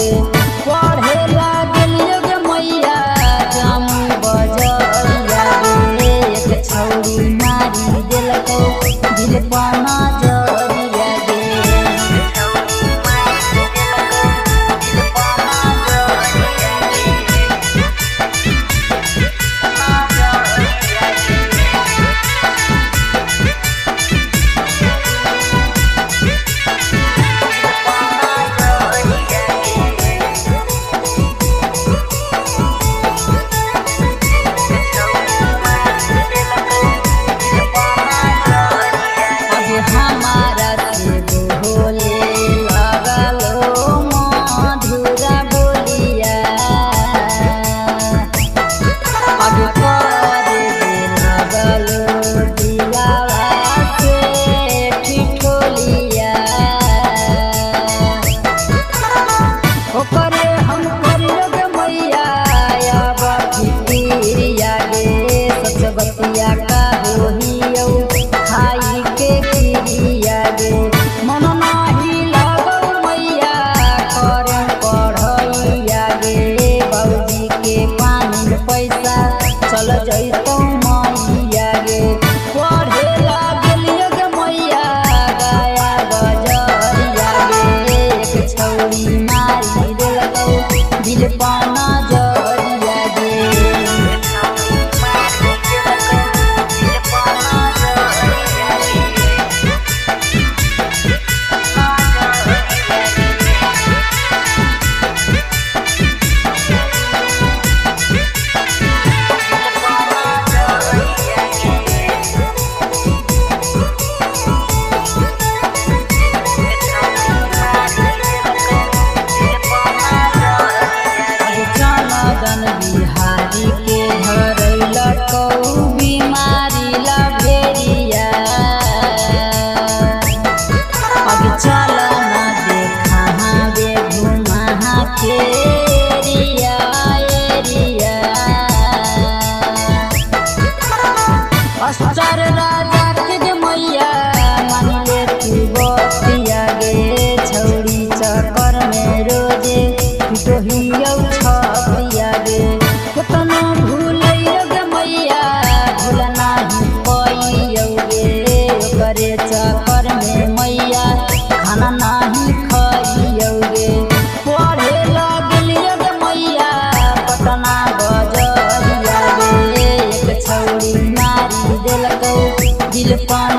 गे पढ़े लागलियो गे मैया जाम बजरिया गे एक छौरी मारी देलको दिल पाना जरिया गे बतिया का होहियो खाई के खिरिया गे मन नाही लगौ मैया करे पढ़ैया गे बाबूजी के पानी पैसा चल जैतौ मैया गे पढ़े लागलियो गे मैया गाया गजरिया गे एक छौरी मारी देलकौ दिल पाना जरिया गे बिहारी के धरैलकौ बीमारी ला भेड़िया अब चल ना देखा गे घुमा फेरिया एरिया अस्तर राजा के गे मैया मान ले तू बतिया गे छौरी चक्कर में रोजे डोहियौ छपिया गे केतना भूलैयो गे मैया भूल नाही पैयौ गे ओकरे चक्कर में मैया खाना नाही खइयौ गे पढ़े लागलियो गे मैया पटना बजरिया गे एक छौरी मारी देलकौ दिल पाना